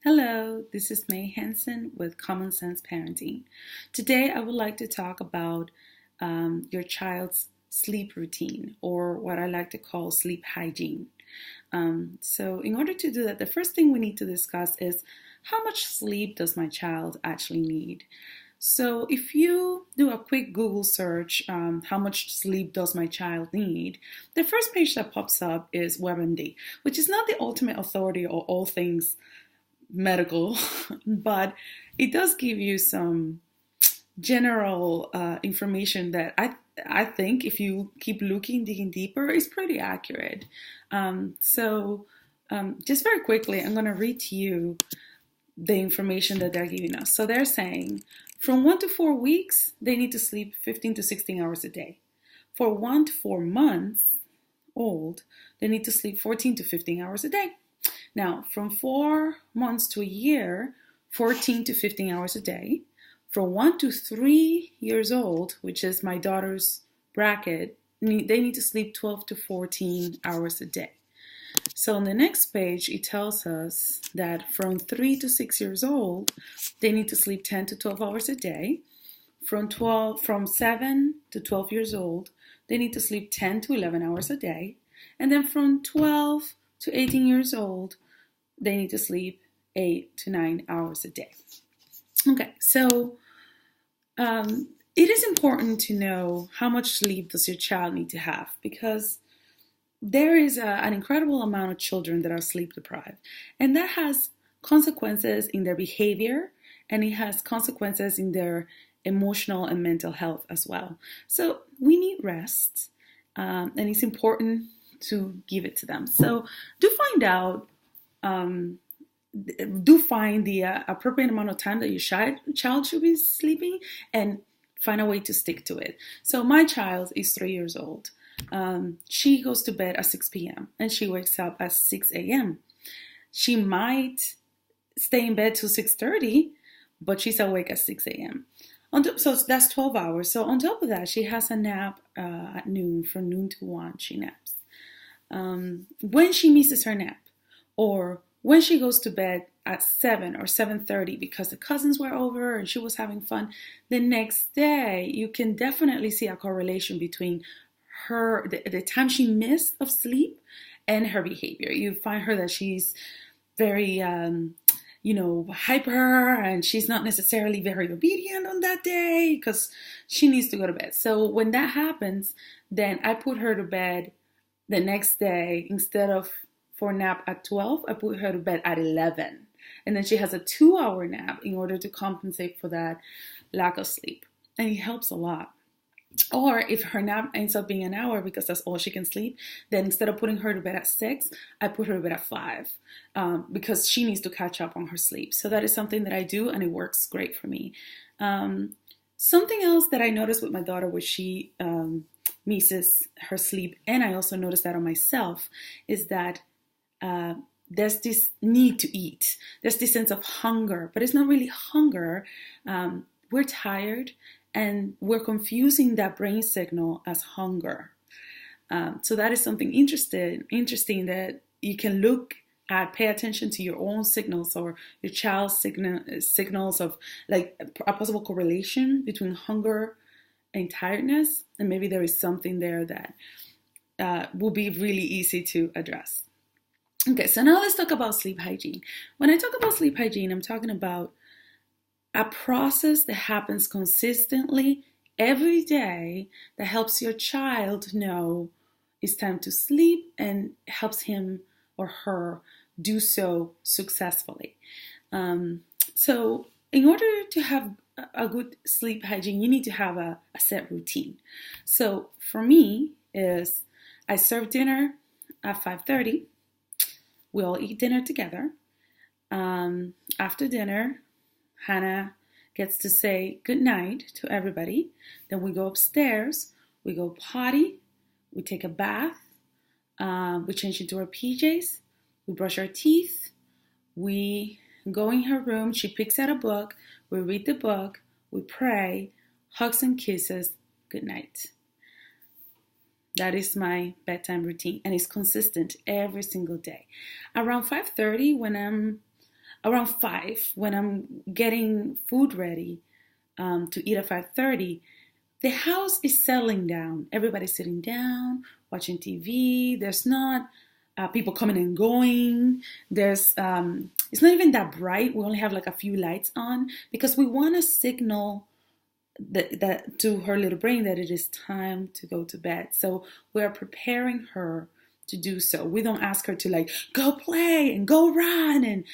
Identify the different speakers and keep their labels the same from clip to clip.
Speaker 1: Hello, this is May Hansen with Common Sense Parenting. Today, I would like to talk about your child's sleep routine, or what I like to call sleep hygiene. In order to do that, the first thing we need to discuss is how much sleep does my child actually need? So, if you do a quick Google search, how much sleep does my child need? The first page that pops up is WebMD, which is not the ultimate authority on all things medical, but it does give you some general information that I think if you keep looking, digging deeper, is pretty accurate. Just very quickly, I'm going to read to you the information that they're giving us. So they're saying from 1 to 4 weeks, they need to sleep 15 to 16 hours a day. For 1 to 4 months old, they need to sleep 14 to 15 hours a day. Now, from 4 months to a year, 14 to 15 hours a day. From 1 to 3 years old, which is my daughter's bracket, they need to sleep 12 to 14 hours a day. So on the next page, it tells us that from 3 to 6 years old, they need to sleep 10 to 12 hours a day. From 7 to 12 years old, they need to sleep 10 to 11 hours a day. And then from 12 to 18 years old, they need to sleep 8 to 9 hours a day. Okay, so it is important to know how much sleep does your child need to have, because there is an incredible amount of children that are sleep deprived, and that has consequences in their behavior, and it has consequences in their emotional and mental health as well. So we need rest, and it's important to give it to them. So do find the appropriate amount of time that your child should be sleeping, and find a way to stick to it. So my child is 3 years old. She goes to bed at 6 p.m. and she wakes up at 6 a.m. She might stay in bed till 6:30, but she's awake at 6 a.m. So that's 12 hours. So on top of that, she has a nap at noon. From noon to 1, she naps. When she misses her nap, or when she goes to bed at 7 or 7:30 because the cousins were over and she was having fun, the next day you can definitely see a correlation between the time she missed of sleep and her behavior. You find her that she's very hyper, and she's not necessarily very obedient on that day because she needs to go to bed. So when that happens, then I put her to bed the next day. Instead of for a nap at 12, I put her to bed at 11. And then she has a 2-hour nap in order to compensate for that lack of sleep. And it helps a lot. Or if her nap ends up being an hour because that's all she can sleep, then instead of putting her to bed at 6, I put her to bed at 5 because she needs to catch up on her sleep. So that is something that I do, and it works great for me. Something else that I noticed with my daughter, which she misses her sleep, and I also noticed that on myself, is that there's this need to eat. There's this sense of hunger, but it's not really hunger. We're tired, and we're confusing that brain signal as hunger. So that is something interesting that you can look at, pay attention to your own signals or your child's signals of like a possible correlation between hunger and tiredness. And maybe there is something there that will be really easy to address. Okay, so now let's talk about sleep hygiene. When I talk about sleep hygiene, I'm talking about a process that happens consistently every day that helps your child know it's time to sleep and helps him or her do so successfully. So in order to have a good sleep hygiene, you need to have a set routine. So for me is I serve dinner at 5:30. We all eat dinner together. After dinner, Hannah gets to say good night to everybody. Then we go upstairs, we go potty, we take a bath, we change into our PJs, we brush our teeth, we go in her room, she picks out a book, we read the book, we pray, hugs and kisses, good night. That is my bedtime routine, and it's consistent every single day. Around 5:30, when I'm around 5, when I'm getting food ready to eat at 5:30, the house is settling down. Everybody's sitting down, watching TV. There's not people coming and going. There's it's not even that bright. We only have like a few lights on because we want to signal that to her little brain that it is time to go to bed. So we're preparing her to do so. We don't ask her to like go play and go run, and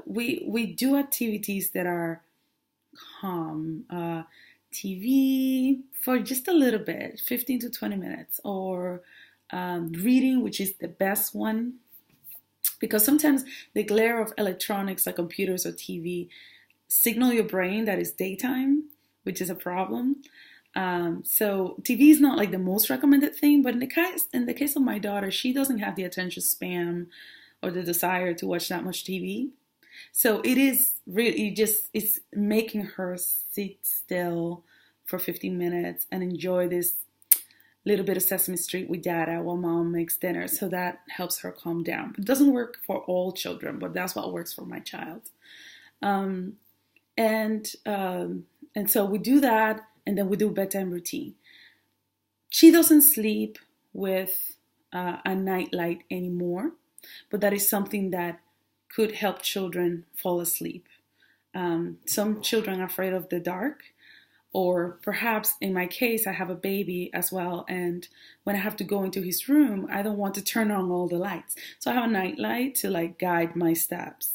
Speaker 1: we do activities that are calm. TV for just a little bit, 15 to 20 minutes, or reading, which is the best one, because sometimes the glare of electronics like computers or TV signal your brain that it's daytime, which is a problem. So TV is not like the most recommended thing, but in the case of my daughter, she doesn't have the attention span or the desire to watch that much TV. So it is really just it's making her sit still for 15 minutes and enjoy this little bit of Sesame Street with Dada while mom makes dinner. So that helps her calm down. It doesn't work for all children, but that's what works for my child. Um, and so we do that, and then we do bedtime routine. She doesn't sleep with a nightlight anymore, but that is something that could help children fall asleep. Some children are afraid of the dark, or perhaps in my case, I have a baby as well, and when I have to go into his room, I don't want to turn on all the lights. So I have a night light to like guide my steps.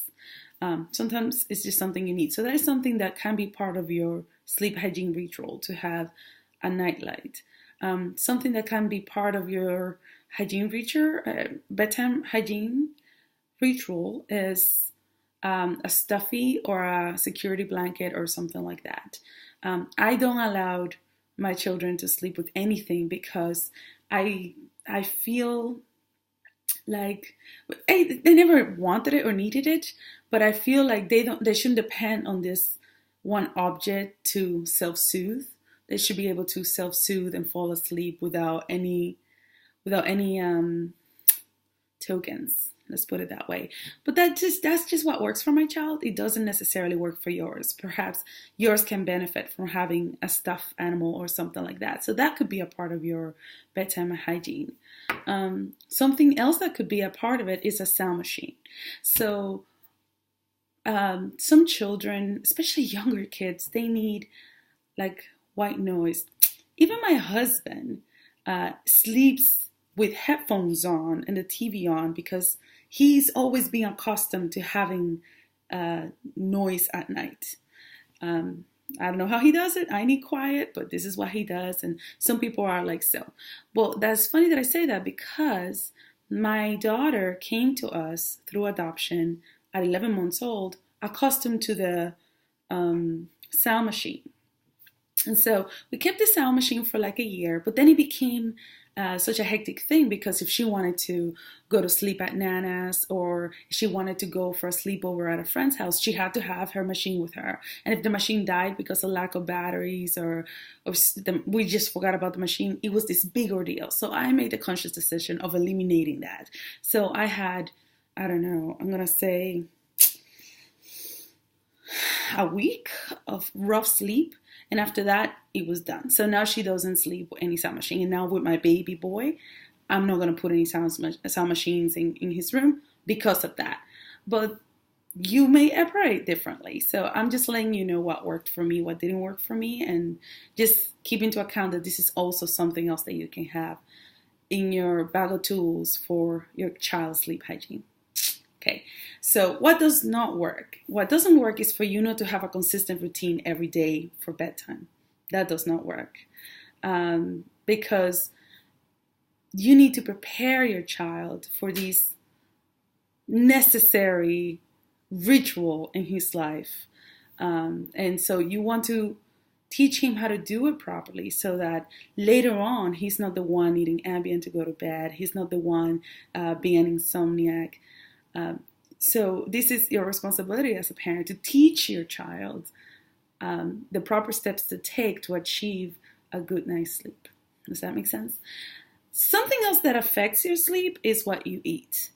Speaker 1: Sometimes it's just something you need. So that is something that can be part of your sleep hygiene ritual, to have a night light. Something that can be part of your hygiene ritual, bedtime hygiene ritual, is a stuffy or a security blanket or something like that. I don't allow my children to sleep with anything because I feel like they never wanted it or needed it, but I feel like they shouldn't depend on this one object to self-soothe. They should be able to self-soothe and fall asleep without any tokens. Let's put it that way. But that's just what works for my child. It doesn't necessarily work for yours. Perhaps yours can benefit from having a stuffed animal or something like that. So that could be a part of your bedtime hygiene. Something else that could be a part of it is a sound machine. So some children, especially younger kids, they need like white noise. Even my husband sleeps with headphones on and the TV on because he's always been accustomed to having noise at night. I don't know how he does it. I need quiet, but this is what he does. And some people are like so. Well, that's funny that I say that because my daughter came to us through adoption at 11 months old, accustomed to the sound machine. And so we kept the sound machine for like a year, but then it became such a hectic thing because if she wanted to go to sleep at Nana's or she wanted to go for a sleepover at a friend's house, she had to have her machine with her. And if the machine died because of lack of batteries or we just forgot about the machine, it was this big ordeal. So I made the conscious decision of eliminating that. So I had, I don't know, I'm going to say a week of rough sleep. And after that, it was done. So now she doesn't sleep with any sound machine. And now with my baby boy, I'm not going to put any sound machines in his room because of that. But you may operate differently. So I'm just letting you know what worked for me, what didn't work for me. And just keep into account that this is also something else that you can have in your bag of tools for your child's sleep hygiene. Okay, so what does not work? What doesn't work is for you not to have a consistent routine every day for bedtime. That does not work because you need to prepare your child for these necessary ritual in his life. And so you want to teach him how to do it properly so that later on he's not the one needing Ambien to go to bed. He's not the one being an insomniac. So this is your responsibility as a parent to teach your child the proper steps to take to achieve a good night's sleep. Does that make sense? Something else that affects your sleep is what you eat.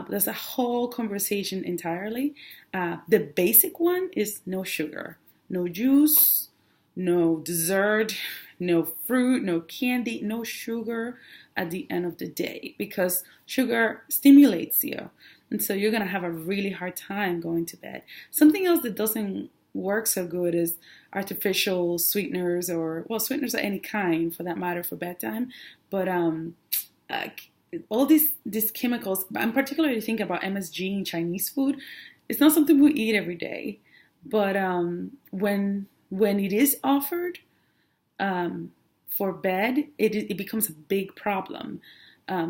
Speaker 1: That's a whole conversation entirely. The basic one is no sugar, no juice, no dessert, no fruit, no candy, no sugar at the end of the day because sugar stimulates you. And so you're going to have a really hard time going to bed. Something else that doesn't work so good is artificial sweeteners or, well, sweeteners of any kind for that matter for bedtime. But uh, all these chemicals, I'm particularly thinking about MSG in Chinese food. It's not something we eat every day, but when it is offered for bed, it becomes a big problem.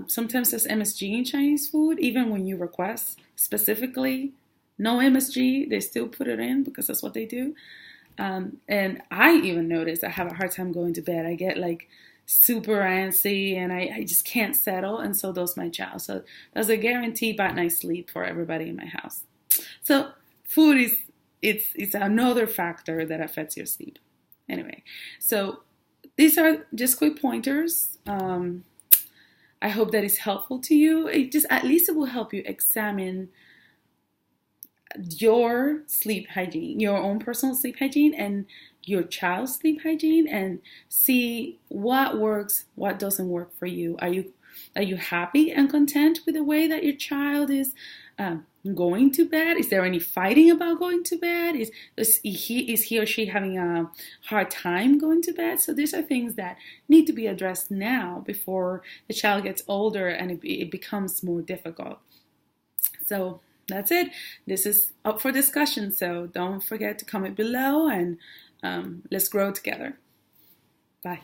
Speaker 1: Sometimes there's MSG in Chinese food, even when you request specifically no MSG, they still put it in because that's what they do. And I even notice I have a hard time going to bed. I get like super antsy and I just can't settle, and so does my child. So that's a guaranteed bad night's sleep for everybody in my house. So food is it's another factor that affects your sleep. Anyway, so these are just quick pointers. I hope that is helpful to you. It just at least it will help you examine your sleep hygiene, your own personal sleep hygiene, and your child's sleep hygiene, and see what works, what doesn't work for you. Are you happy and content with the way that your child is going to bed? Is there any fighting about going to bed? Is he or she having a hard time going to bed? So these are things that need to be addressed now before the child gets older and it becomes more difficult. So that's it. This is up for discussion. So don't forget to comment below and let's grow together. Bye.